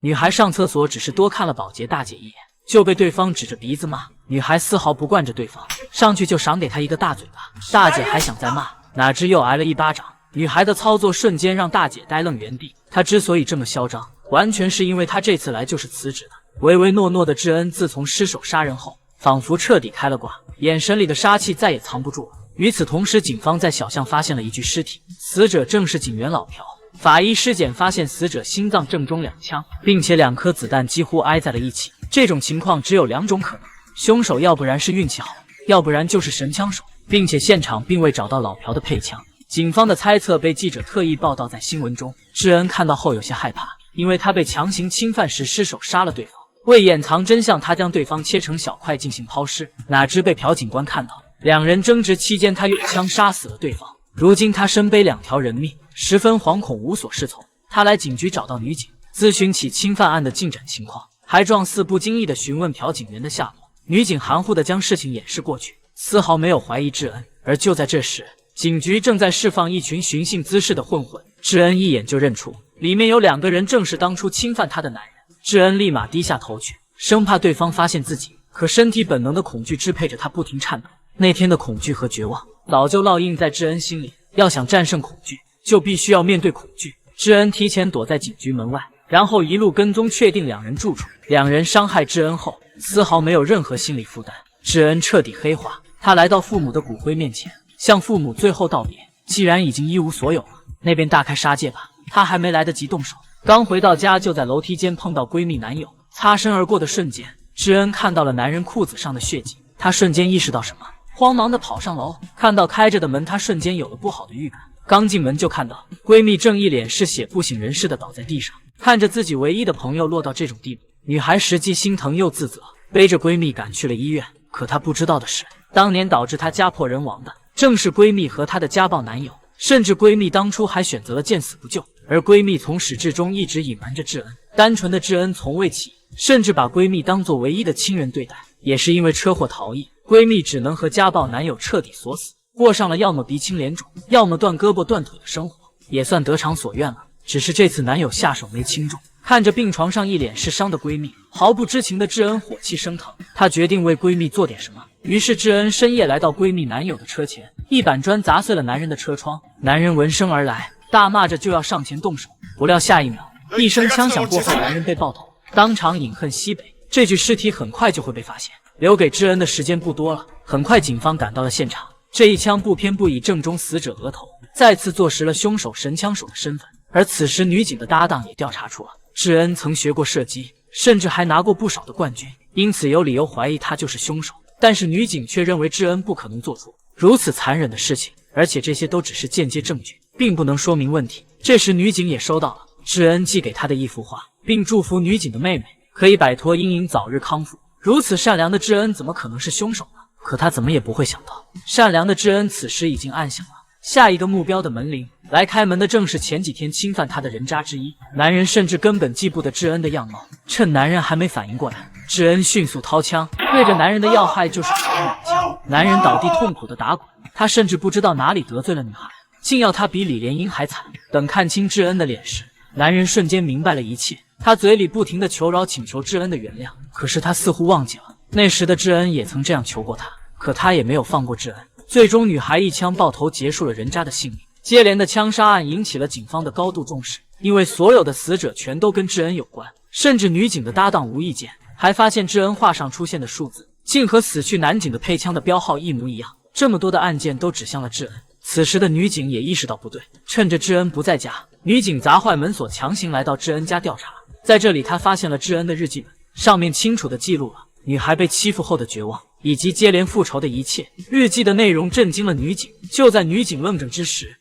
女孩上厕所只是多看了保洁大姐一眼，就被对方指着鼻子骂。女孩丝毫不惯着对方，上去就赏给他一个大嘴巴。大姐还想再骂，哪知又挨了一巴掌。女孩的操作瞬间让大姐呆愣原地。她之所以这么嚣张，完全是因为她这次来就是辞职的。唯唯诺诺的智恩自从失手杀人后，仿佛彻底开了挂，眼神里的杀气再也藏不住了。与此同时，警方在小巷发现了一具尸体，死者正是警员老朴。法医尸检发现死者心脏正中2枪，并且2颗子弹几乎挨在了一起。这种情况只有2种可能：凶手要不然是运气好，要不然就是神枪手，并且现场并未找到老朴的配枪。警方的猜测被记者特意报道在新闻中。智恩看到后有些害怕，因为他被强行侵犯时失手杀了对方。为掩藏真相，他将对方切成小块进行抛尸，哪知被朴警官看到。2人争执期间，他用枪杀死了对方。如今他身背2条人命，十分惶恐，无所适从。他来警局找到女警，咨询起侵犯案的进展情况，还状似不经意地询问朴警员的下落。女警含糊地将事情掩饰过去，丝毫没有怀疑智恩。而就在这时，警局正在释放一群寻衅滋事的混混，智恩一眼就认出里面有2个人正是当初侵犯他的男人。智恩立马低下头去，生怕对方发现自己，可身体本能的恐惧支配着他不停颤抖。那天的恐惧和绝望早就烙印在智恩心里，要想战胜恐惧，就必须要面对恐惧。智恩提前躲在警局门外，然后一路跟踪，确定2人住处。2人伤害智恩后，丝毫没有任何心理负担。智恩彻底黑化，他来到父母的骨灰面前，向父母最后道别。既然已经一无所有了，那便大开杀戒吧。他还没来得及动手，刚回到家就在楼梯间碰到闺蜜男友。擦身而过的瞬间，智恩看到了男人裤子上的血迹，他瞬间意识到什么，慌忙的跑上楼。看到开着的门，他瞬间有了不好的预感。刚进门就看到闺蜜正一脸是血不省人事的倒在地上，看着自己唯一的朋友落到这种地步，女孩实际心疼又自责，背着闺蜜赶去了医院。可她不知道的是，当年导致她家破人亡的正是闺蜜和她的家暴男友，甚至闺蜜当初还选择了见死不救。而闺蜜从始至终一直隐瞒着智恩，单纯的智恩从未起疑，甚至把闺蜜当作唯一的亲人对待。也是因为车祸逃逸，闺蜜只能和家暴男友彻底锁死，过上了要么鼻青脸肿，要么断胳膊断腿的生活，也算得偿所愿了。只是这次男友下手没轻重，看着病床上一脸是伤的闺蜜，毫不知情的智恩火气升腾，她决定为闺蜜做点什么。于是智恩深夜来到闺蜜男友的车前，一板砖砸碎了男人的车窗。男人闻声而来，大骂着就要上前动手，不料下一秒，一声枪响过后，男人被爆头，当场饮恨西北。这具尸体很快就会被发现，留给智恩的时间不多了。很快警方赶到了现场，这一枪不偏不倚正中死者额头，再次坐实了凶手神枪手的身份。而此时女警的搭档也调查出了智恩曾学过射击，甚至还拿过不少的冠军，因此有理由怀疑他就是凶手。但是女警却认为智恩不可能做出如此残忍的事情，而且这些都只是间接证据，并不能说明问题。这时女警也收到了智恩寄给她的一幅画，并祝福女警的妹妹可以摆脱阴影，早日康复。如此善良的智恩怎么可能是凶手呢？可他怎么也不会想到，善良的智恩此时已经按响了下一个目标的门铃。来开门的正是前几天侵犯他的人渣之一。男人甚至根本记不得智恩的样貌，趁男人还没反应过来，智恩迅速掏枪，对着男人的要害就是2枪。男人倒地痛苦的打滚，他甚至不知道哪里得罪了女孩，竟要他比李莲英还惨。等看清智恩的脸时，男人瞬间明白了一切，他嘴里不停地求饶，请求智恩的原谅。可是他似乎忘记了，那时的智恩也曾这样求过他，可他也没有放过智恩。最终女孩一枪爆头结束了人渣的性命。接连的枪杀案引起了警方的高度重视，因为所有的死者全都跟智恩有关，甚至女警的搭档无意间还发现智恩画上出现的数字竟和死去男警的配枪的标号一模一样。这么多的案件都指向了智恩。此时的女警也意识到不对，趁着智恩不在家，女警砸坏门锁，强行来到智恩家调查。在这里她发现了智恩的日记本，上面清楚地记录了女孩被欺负后的绝望以及接连复仇的一切。日记的内容震惊了女警。就在女警愣怔之时，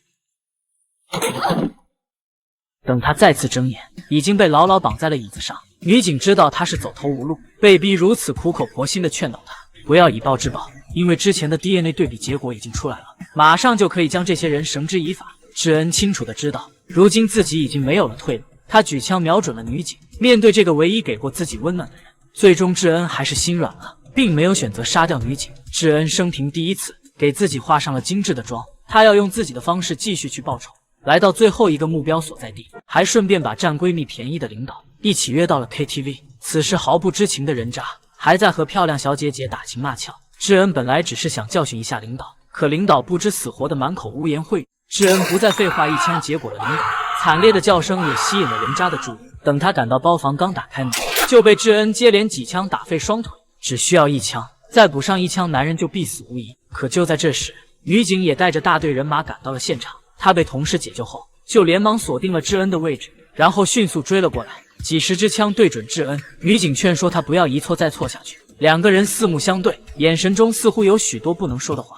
等她再次睁眼，已经被牢牢绑在了椅子上。女警知道她是走投无路，被逼如此，苦口婆心地劝导她不要以暴制暴，因为之前的 DNA 对比结果已经出来了，马上就可以将这些人绳之以法。智恩清楚地知道，如今自己已经没有了退路。他举枪瞄准了女警。面对这个唯一给过自己温暖的人，最终智恩还是心软了，并没有选择杀掉女警。智恩生平第一次给自己画上了精致的妆，他要用自己的方式继续去报仇。来到最后一个目标所在地，还顺便把占闺蜜便宜的领导一起约到了 KTV。此时毫不知情的人渣还在和漂亮小姐姐打情骂俏。智恩本来只是想教训一下领导，可领导不知死活的满口污言秽语。智恩不再废话，一枪结果了领导。惨烈的叫声也吸引了人渣的注意。等他赶到包房，刚打开门，就被智恩接连几枪打废双腿。只需要一枪，再补上一枪，男人就必死无疑。可就在这时，女警也带着大队人马赶到了现场。她被同事解救后，就连忙锁定了智恩的位置，然后迅速追了过来，几十支枪对准智恩。女警劝说他不要一错再错下去。两个人四目相对，眼神中似乎有许多不能说的话。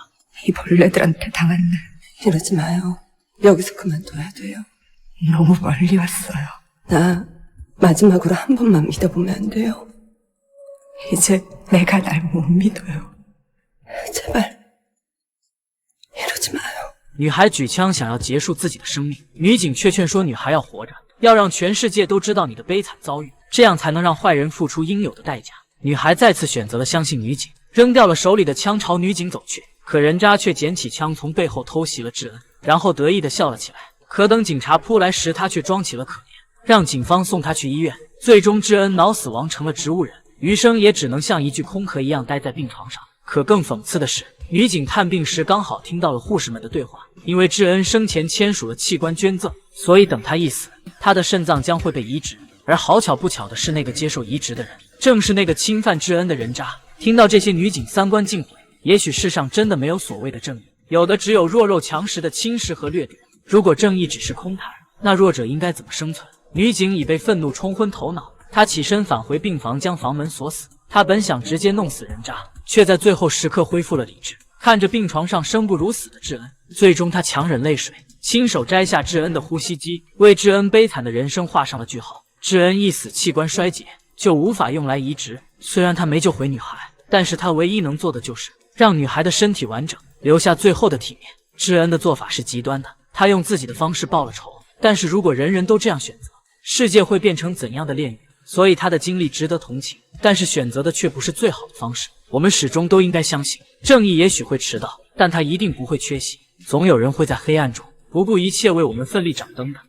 女孩举枪想要结束自己的生命，女警却劝说女孩要活着，要让全世界都知道你的悲惨遭遇，这样才能让坏人付出应有的代价。女孩再次选择了相信女警，扔掉了手里的枪朝女警走去。可人渣却捡起枪从背后偷袭了智恩，然后得意地笑了起来。可等警察扑来时，他却装起了可怜，让警方送他去医院。最终智恩脑死亡成了植物人，余生也只能像一具空壳一样待在病床上。可更讽刺的是，女警探病时刚好听到了护士们的对话，因为智恩生前签署了器官捐赠，所以等他一死，他的肾脏将会被移植。而好巧不巧的是，那个接受移植的人正是那个侵犯智恩的人渣。听到这些，女警三观尽毁。也许世上真的没有所谓的正义，有的只有弱肉强食的侵蚀和掠夺。如果正义只是空谈，那弱者应该怎么生存？女警已被愤怒冲昏头脑，她起身返回病房，将房门锁死。她本想直接弄死人渣，却在最后时刻恢复了理智，看着病床上生不如死的智恩，最终她强忍泪水，亲手摘下智恩的呼吸机，为智恩悲惨的人生画上了句号。智恩一死，器官衰竭，就无法用来移植。虽然他没救回女孩，但是他唯一能做的就是让女孩的身体完整，留下最后的体面。智恩的做法是极端的，他用自己的方式报了仇。但是如果人人都这样选择，世界会变成怎样的炼狱？所以他的经历值得同情，但是选择的却不是最好的方式。我们始终都应该相信，正义也许会迟到，但它一定不会缺席。总有人会在黑暗中不顾一切为我们奋力掌灯的。